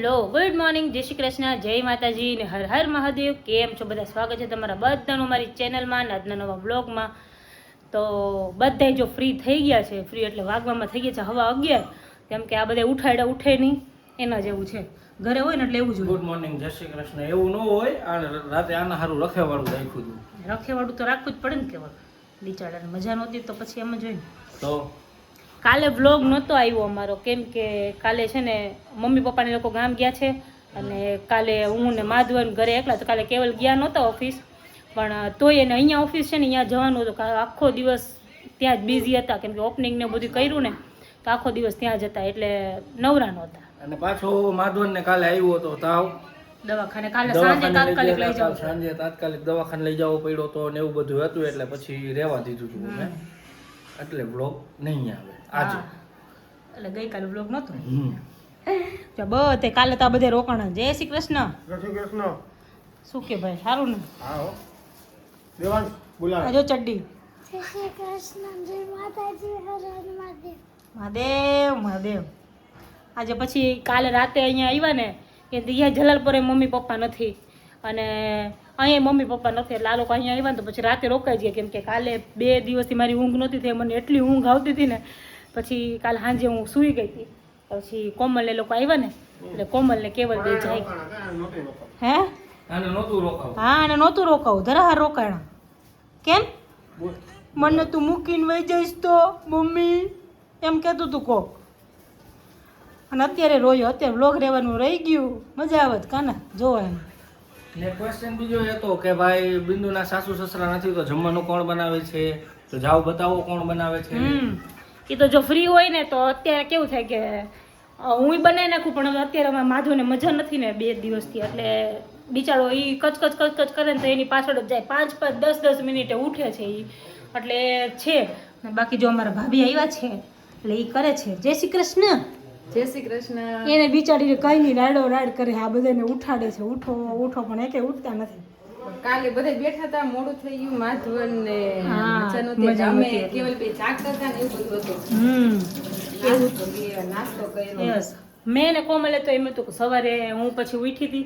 Hello good morning, જય શ્રી કૃષ્ણ, જય માતાજી ને હર હર મહાદેવ. કેમ છો બધા? સ્વાગત છે તમારા બધાનું મારી ચેનલમાં ને આજના નવા બ્લોગમાં. તો બધા જો ફ્રી થઈ ગયા છે, ફ્રી એટલે વાગવામાં થઈ ગયા છે હવા 11, કેમ કે આ બધા ઉઠાડ્યા ઉઠે નહીં એના જેવું છે. ઘરે હોય ને એટલે એવું જ. ગુડ મોર્નિંગ, જય શ્રી કૃષ્ણ એવું ન હોય. આ રાતે આના સારું રખેવાળું રાખ્યું હતું. રખેવાળું તો રાખવું જ પડે ને, કેવળ બિચારાને મજા નહોતી તો પછી એમ જ હોય ને. તો કાલે વ્લોગ નહોતો આવ્યો અમારો, કેમ કે કાલે છે ને મમ્મી પપ્પાને લોકો ગામ ગયા છે અને કાલે હું ને માધવન ઘરે એકલા. તો કાલે કેવલ ગયા નહોતા ઓફિસ, પણ તોય એને અહીંયા ઓફિસ છે ને અહીંયા જવાનું હતું. આખો દિવસ ત્યાં જ બિઝી હતા, કેમ કે ઓપનિંગ ને બધું કર્યું ને તો આખો દિવસ ત્યાં જ હતા એટલે નવરા નહોતા. અને પાછો માધવન ને કાલે આવ્યો હતો તાવ, દવાખાને કાલે સાંજે તાત્કાલિક લઈ જાવ, સાંજે તાત્કાલિક દવાખાને લઈ જવો પડ્યો તો ને એવું બધું હતું, એટલે પછી રહેવા દીધું હતું મેં. એટલે બ્લોગ નહીં આવે આજે, એટલે ગઈકાલે બ્લોગ નહોતો. બધે કાલે તો આ બધે રોકાણા. જય શ્રી કૃષ્ણ. જય શ્રી કૃષ્ણ. શું કે ભાઈ, સારું ને? હા હો દેવાંશ બોલાવે. જો ચડ્ડી. જય શ્રી કૃષ્ણ, જય માતાજી, હર હર મહાદેવ. મહાદેવ મહાદેવ. આજે પછી કાલે રાતે અહીંયા આવ્યા ને કે અહીંયા જલાલપુરે મમ્મી પપ્પા નથી અને અહીંયા મમ્મી પપ્પા નથી, એટલે આ લોકો અહીંયા આવ્યા ને તો પછી રાતે રોકાઈ ગયા, કેમ કે કાલે 2 દિવસથી મારી ઊંઘ નહોતી થઈ. મને એટલી ઊંઘ આવતી હતી ને, પછી કાલે સાંજે હું સૂઈ ગઈ હતી. પછી કોમલ એ લોકો આવ્યા ને એટલે કોમલ ને કેવલ બે જાય. હે આને નહોતું રોકાવું. હા, અને નહોતું રોકાવું, ધરાહાર રોકાણા. કેમ? મને તું મૂકીને વહી જઈશ તો મમ્મી એમ કહેતું તું કોક. અને અત્યારે રોયો, અત્યારે વ્લોગ રહેવાનું રહી ગયું. મજા આવત કાના જોવા એમ. ને ક્વેશ્ચન બીજો એ હતો કે ભાઈ બિંદુના સાસુ સસરા નથી તો જમવાનું કોણ બનાવે છે? તો જાઓ બતાવો કોણ બનાવે છે. એ તો જો ફ્રી હોય ને તો અત્યારે કેવું થાય કે હું બનાવી નાખું, પણ હવે અત્યારે અમારા માધવને મજા નથી ને 2 દિવસથી, એટલે બિચારો એ કચ કરે ને તો એની પાછળ જ જાય. 5-5 10 મિનિટે ઉઠે છે એ, એટલે છે. બાકી જો અમારા ભાભી આવ્યા છે એટલે એ કરે છે. જય શ્રી કૃષ્ણ. જય શ્રી કૃષ્ણ. એને બિચારીને કઈ નહીં રાડો રાડ કરે, આ બધાને ઉઠાડે છે, ઉઠો ઉઠો, પણ એકે ઉઠતા નથી. કાલે બધા બેઠા હતા, મોડું થઈ ગયું, માધવન ને હા, મજા નહોતી. મજા અમે નહોતી. કેવલ બે જાગતા હતા ને એવું બધું હતું. નાસ્તો કર્યો. યસ, મેં ને કોમલે તો એમ હતું કે સવારે હું પછી ઉઠી હતી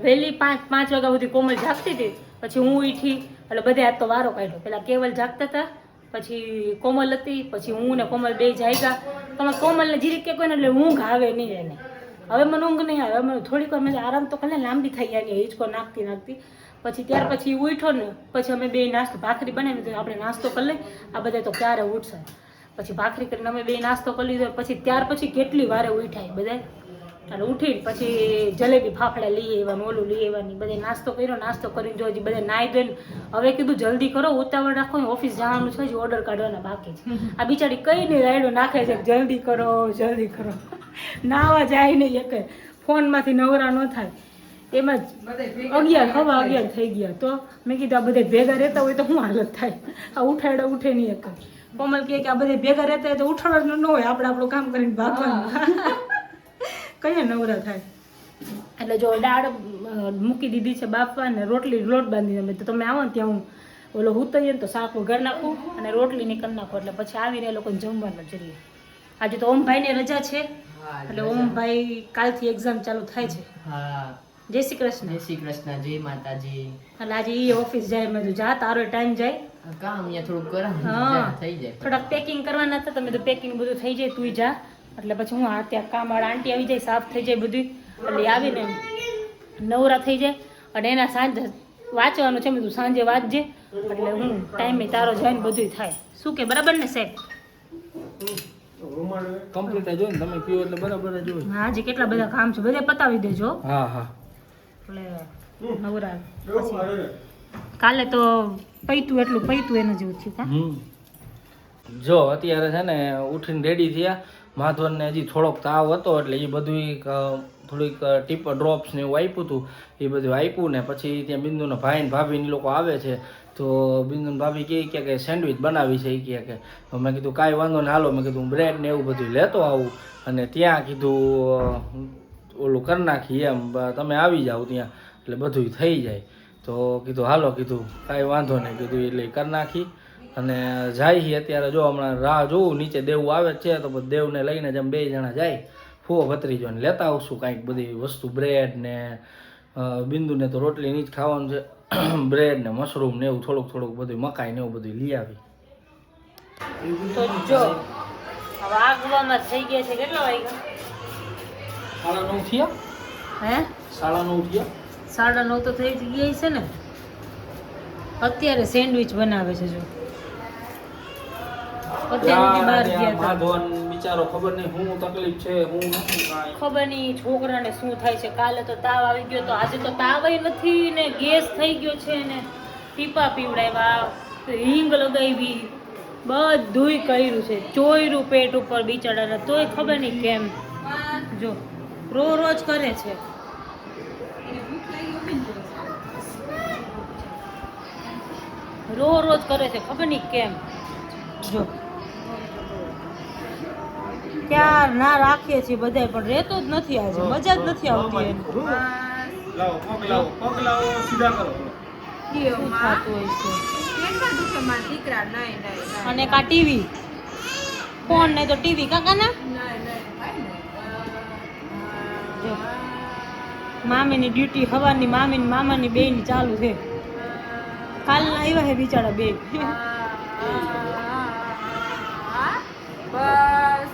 વહેલી 5 વાગ્યા સુધી. કોમલ જાગતી હતી, પછી હું ઉઠી, એટલે બધે આજ તો વારો કાઢ્યો. પેલા કેવલ જાગતા હતા, પછી કોમલ હતી, પછી હું ને કોમલ બે જાગ્યા. પણ કોમલને જીરીક કે કોઈ ને એટલે ઊંઘ આવે નહીં એને. હવે મને ઊંઘ નહીં આવે, મને થોડીક વાર મેં આરામ તો કરે, લાંબી થઈ જાય હિંચકો નાખતી. પછી ત્યાર પછી ઉઠો ને પછી અમે બે નાસ્તો ભાખરી બનાવી તો આપણે નાસ્તો કરી લઈ. આ બધા તો ક્યારે ઉઠશે, પછી ભાખરી કરીને અમે બે નાસ્તો કરી લીધો. પછી ત્યાર પછી કેટલી વારે ઉઠાય બધા, એટલે ઉઠીને પછી જલેબી ફાફડા લઈ આવવાનું, ઓલું લઈ આવવાની, બધે નાસ્તો કર્યો. નાસ્તો કરીને જો હજી બધા નાહી ધોઈને હવે કીધું જલ્દી કરો, ઉતાવળ રાખો, ઓફિસ જવાનું છે, હજી ઓર્ડર કાઢવાના બાકી છે. આ બિચારી કઈ નહીં રાયડો નાખે છે જલ્દી કરો જલ્દી કરો. નાવા જાય નહીં એક, ફોનમાંથી નવરા ન થાય. એમાં જ 11 થઈ ગયા. તો મેં કીધું આ બધા ભેગા રહેતા હોય તો શું હાલત થાય? આ ઉઠાડે ઉઠે નહીં એક. કોમલ કહે કે આ બધા ભેગા રહેતા હોય તો ઉઠાડવાનું ન હોય, આપણે આપણું કામ કરીને ભાગવાનું. કયા નવરા થાય? એટલે જો દાળ મૂકી દીધી છે બાફવા ને રોટલી લોટ બાંધી દીધો. તો તમે આવો ને ત્યાં હું ઓલો ઉતરીએ ને તો શાક વઘાર નાખું અને રોટલી ની કરી નાખું, એટલે પછી આવીને એ લોકોને જમવાનું જઈએ. આજે તો ઓમભાઈને રજા છે, એટલે ઓમભાઈ કાલથી એક્ઝામ ચાલુ થાય છે. હા, જય શ્રી કૃષ્ણ. જય શ્રી કૃષ્ણ, જય માતાજી. એટલે આજે એ ઓફિસ જાય. મેં જા તારો ટાઈમ જાય. કામ અહીંયા થોડુંક કરાવ હા, થઈ જાય. થોડાક પેકિંગ કરવાના હતા, તમે તો પેકિંગ બધું થઈ જાય, તું જા. એટલે પછી હું ત્યાં કામવાળા આંટી આવી જાય, સાફ થઈ જાય બધું, એટલે આવીને નવરા થઈ જાય. અને એના સાંજે વાંચવાનું છે, મેં તું સાંજે વાંચજે, એટલે હું ટાઈમે તારો જાય ને બધું થાય. શું કે બરાબર ને સાહેબ? કમ્પ્લીટ જ હોય ને, તમે પીવો એટલે બરાબર જ હોય. હા, હજી કેટલા બધા કામ છે, બધે પતાવી દેજો. હા હા, એટલે નવરા પછી કાલે તો પૈતું એટલું પૈતું એના જેવું થયું. જો અત્યારે છે ને ઉઠીને રેડી થયા. માધવનને હજી થોડોક તાવ હતો, એટલે એ બધું થોડીક ટીપ ડ્રોપ્સ ને એવું આપ્યું હતું, એ બધું આપ્યું. ને પછી ત્યાં બિંદુના ભાઈ ને ભાભી લોકો આવે છે, તો બિંદુના ભાભી કહે કે સેન્ડવિચ બનાવી છે. એ કહે કે તો મેં કીધું કાંઈ વાંધો ને હાલો, મેં કીધું બ્રેડ ને એવું બધું લેતો આવું, અને ત્યાં કીધું ઓલું કરી નાખી એમ, તમે આવી જાઓ ત્યાં એટલે બધું થઈ જાય. તો કીધું હાલો, કીધું કાંઈ વાંધો નહીં, કીધું એટલે કરી નાખી. અને જાય અત્યારે જો હમણાં રાહ જોઉં, નીચે દેવું આવે છે તો દેવને લઈને જ અમે 2 જણા જાય ભત્રીજો ને લેતા આવશું કાંઈક બધી વસ્તુ, બ્રેડ ને બિંદુને તો રોટલી ની જ ખાવાનું છે, બ્રેડ ને મશરૂમ ને એવું થોડુંક બધું, મકાઈ ને એવું બધું લઈ આવી. તો જો વાગવામાં થઈ ગયા છે, કેટલા વાગ્યા? 9:30 થયા. હે 9:30 થયા. 9:30 તો થઈ જ ગયા છે ને. અત્યારે સેન્ડવિચ બનાવે છે જો. અત્યારે બહાર ગયા હતા. માધવન બિચારો ખબર નહીં શું તકલીફ છે, હું નથી કાંઈ. ખબર નહીં છોકરાને શું થાય છે. કાલે તો તાવ આવી ગયો તો આજે તો તાવય નથી ને ગેસ થઈ ગયો છે ને ટીપા પીવડાવ્યા, હિંગ લગાવી, બધુંય કર્યું છે. ચોયરું પેટ ઉપર બિચારાને, તોય ખબર નહીં કેમ. જો રોજ કરે છે. રોજ કરે છે, ખબર નહીં કેમ. જો ક્યાં ના રાખીએ છીએ બધાય, પણ રહેતો જ નથી આજે, મજા જ નથી આવતી એમ. લાવો પગ લાવો સીધા કરો. શું થતું હોય છે? કેટલા દુખે મારા દીકરા? નહીં અને કા ટીવી, ફોન નહીં તો ટીવી. કાકાના જો મામીની ડ્યુટી હવાની, મામી ને મામાની બેયની ચાલુ છે. કાલના આવ્યા હે બિચારા બે. બસ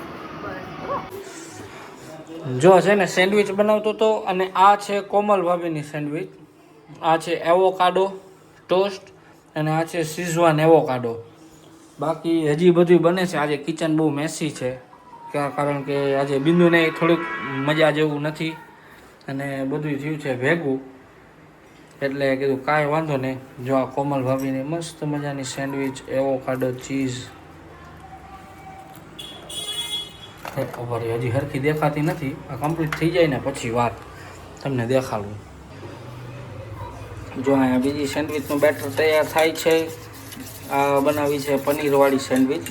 જો છે ને સેન્ડવિચ બનાવતો હતો, અને આ છે કોમલ ભાભીની સેન્ડવિચ. આ છે એવોકાડો ટોસ્ટ અને આ છે સિઝવાન એવોકાડો. બાકી હજી બધું બને છે. આજે કિચન બહુ મેસી છે, કારણ કે આજે બિંદુને થોડુંક મજા જેવું નથી અને બધું થયું છે ભેગું, એટલે કીધું કાંઈ વાંધો નહીં. જો આ કોમલ ભાભીની મસ્ત મજાની સેન્ડવિચ, એવોકાડો, ચીઝ. હજી હરખી દેખાતી નથી, આ કમ્પ્લીટ થઈ જાય ને પછી વાત તમને દેખાડું. જો અહીંયા બીજી સેન્ડવિચનું બેટર તૈયાર થાય છે. આ બનાવી છે પનીરવાળી સેન્ડવિચ.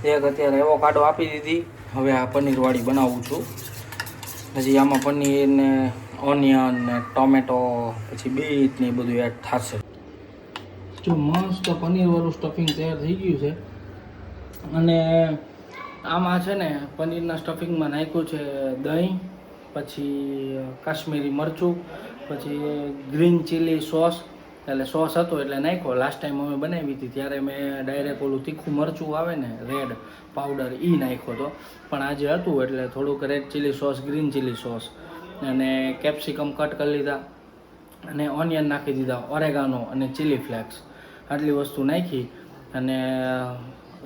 એક અત્યારે એવોકાડો આપી દીધી, હવે આ પનીરવાળી બનાવું છું. હજી આમાં પનીર ને ઓનિયન ને ટોમેટો પછી બીટ ને બધું એડ થશે. જો મસ્ત પનીરવાળું સ્ટફિંગ તૈયાર થઈ ગયું છે. અને આમાં છે ને પનીરના સ્ટફિંગમાં નાખ્યું છે દહીં, પછી કાશ્મીરી મરચું, પછી ગ્રીન ચીલી સોસ. એટલે સોસ હતો એટલે નાખ્યો. લાસ્ટ ટાઈમ અમે બનાવી હતી ત્યારે મેં ડાયરેક્ટ ઓલું તીખું મરચું આવે ને રેડ પાવડર, એ નાખ્યો હતો. પણ આજે હતું એટલે થોડુંક red chilli sauce, green chilli sauce અને કેપ્સિકમ કટ કરી લીધા અને ઓનિયન નાખી દીધા, ઓરેગાનો અને ચીલી ફ્લેક્સ, આટલી વસ્તુ નાખી અને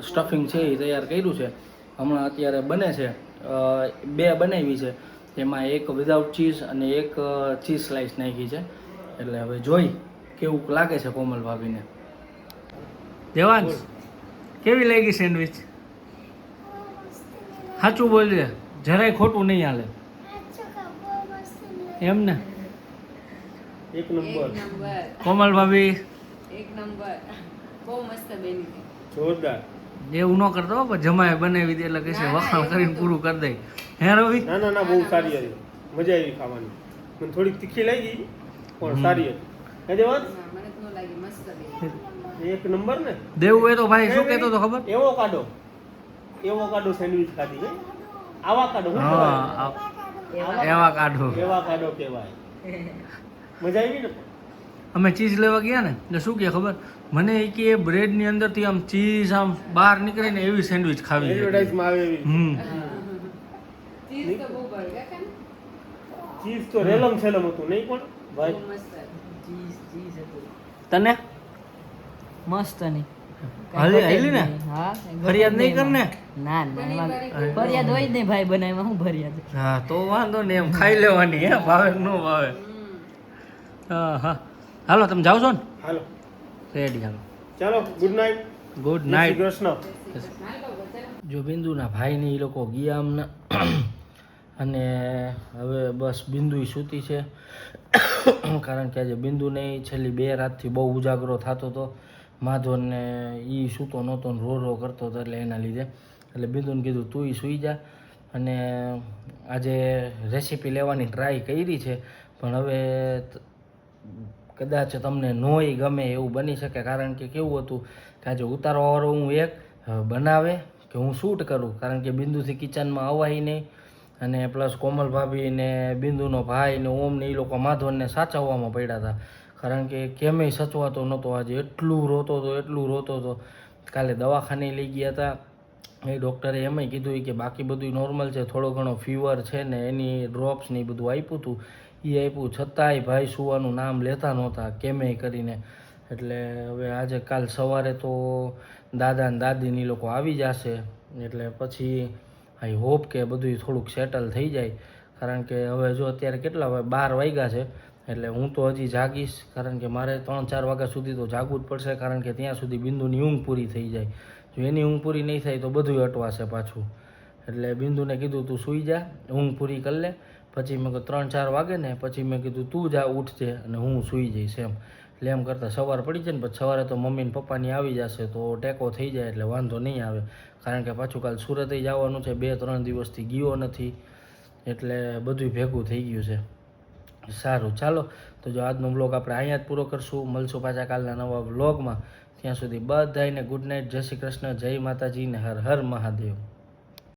સ્ટફિંગ છે એ તૈયાર કર્યું છે. હમણાં અત્યારે બને છે, 2 બનાવી છે, એમાં એક વિધાઉટ ચીઝ અને એક ચીઝ સ્લાઇસ નાખી છે. એટલે હવે જોઈ કેવું લાગે છે કોમલ ભાભીને. દેવાંશ, કેવી લાગી સેન્ડવિચ? સાચું બોલજે, જરાય ખોટું નહીં હાલે એમ ને? એક નંબર કોમલ ભાભી એક નંબર, બહુ મસ્ત બની. જોરદાર. એવું ન કરતો હો, પણ જમાએ બનાવી દે એટલે કહેશે વખાણ કરીને પૂરું કરી દે. હે રવિ? ના બહુ સારી હતી, મજા આવી ખાવાની. મને થોડીક તીખી લાગી પણ સારી હતી. હે દેવાંશ? મને તો ન લાગી, મસ્ત બની. એક નંબર ને. દેવું હોય તો ભાઈ શું કહેતો તો ખબર? એવોકાડો સેન્ડવિચ ખાધી ને. આવાકાડો શું હા, કહેવાય? એવા કાઢો. એવાકાડો કહેવાય. મજા આવી ને. અમે ચીઝ લેવા ગયા ને એટલે શું કહે ખબર, મને એ કે બ્રેડની અંદરથી આમ ચીઝ આમ બહાર નીકળે ને એવી સેન્ડવિચ ખાવી છે. એડવર્ટાઇઝમાં આવે એવી. ચીઝ તો બહુ ભાવે કાકા ને? ચીઝ તો રેલમ છેલમ હતું નહીં પણ ભાઈ. બહુ મસ્ત. તને મસ્ત નહીં. હાલી ને? હા, ફરિયાદ નહીં કર ને? ના ફરિયાદ હોય જ નહીં ભાઈ, બનાવમાં શું ફરિયાદ? હા તો વાંધો નહીં, એમ ખાઈ લેવાની. હે ભાવે કે ન ભાવે? હા હા, હાલો તમે જાઓ છો ને? હાલો રેડી, હાલો, ચાલો, ગુડ નાઇટ. ગુડ જય નાઇટ. શ્રી કૃષ્ણ. જો બિંદુના ભાઈને એ લોકો ગયા અમને, અને હવે બસ બિંદુ સૂતી છે. કારણ કે આજે બિંદુને છેલ્લી 2 રાતથી બહુ ઉજાગરો થતો હતો. માધવને એ સૂતો નહોતો ને રો કરતો હતો, એટલે એના લીધે એટલે બિંદુને કીધું તું સૂઈ જા. અને આજે રેસીપી લેવાની ટ્રાય કરી છે, પણ હવે કદાચ તમને નોય ગમે એવું બની શકે. કારણ કે કેવું હતું કે આજે ઉતારવાવાળો હું એક, બનાવે કે હું શૂટ કરું, કારણ કે બિંદુથી કિચનમાં અવાય નહીં અને પ્લસ કોમલ ભાભી ને બિંદુનો ભાઈ ને ઓમ ને એ લોકો માધવનને સાચવવામાં પડ્યા હતા, કારણ કે કેમેય સચવાતો નહોતો. આજે એટલું રોતો હતો. કાલે દવાખાને લઈ ગયા હતા, એ ડૉક્ટરે એમય કીધું કે બાકી બધું નોર્મલ છે, થોડો ઘણો ફીવર છે ને એની ડ્રોપ્સ ને એ બધું આપ્યું હતું, એ આપ્યું છતાંય ભાઈ સુવાનું નામ લેતા નહોતા કેમેય કરીને. એટલે હવે આજે કાલ સવારે તો દાદા ને દાદીની લોકો આવી જશે, એટલે પછી આઈ હોપ કે બધું થોડુંક સેટલ થઈ જાય. કારણ કે હવે જો અત્યારે કેટલા 12 વાગ્યા છે, એટલે હું તો હજી જાગીશ, કારણ કે મારે 3-4 વાગ્યા સુધી તો જાગવું જ પડશે, કારણ કે ત્યાં સુધી બિંદુની ઊંઘ પૂરી થઈ જાય. જો એની ઊંઘ પૂરી નહીં થાય તો બધું અટવાશે પાછું. એટલે બિંદુને કીધું તું સૂઈ જા, ઊંઘ પૂરી કરી લે. પછી મેં કીધું 3-4 વાગે ને પછી મેં કીધું તું જા ઉઠજે અને હું સૂઈ જઈશ એમ. એટલે એમ કરતાં સવાર પડી જાય ને પછી સવારે તો મમ્મી ને પપ્પાની આવી જશે તો ટેકો થઈ જાય, એટલે વાંધો નહીં આવે. કારણ કે પાછું કાલ સુરતે જવાનું છે, 2-3 દિવસથી ગયો નથી, એટલે બધું ભેગું થઈ ગયું છે. સારું ચાલો, તો જો આજનો વ્લોગ આપણે અહીંયા જ પૂરો કરશું. મળશું પાછા કાલના નવા વ્લોગમાં. ત્યાં સુધી બધાને ગુડ નાઇટ, જય શ્રી કૃષ્ણ, જય માતાજી ને હર હર મહાદેવ.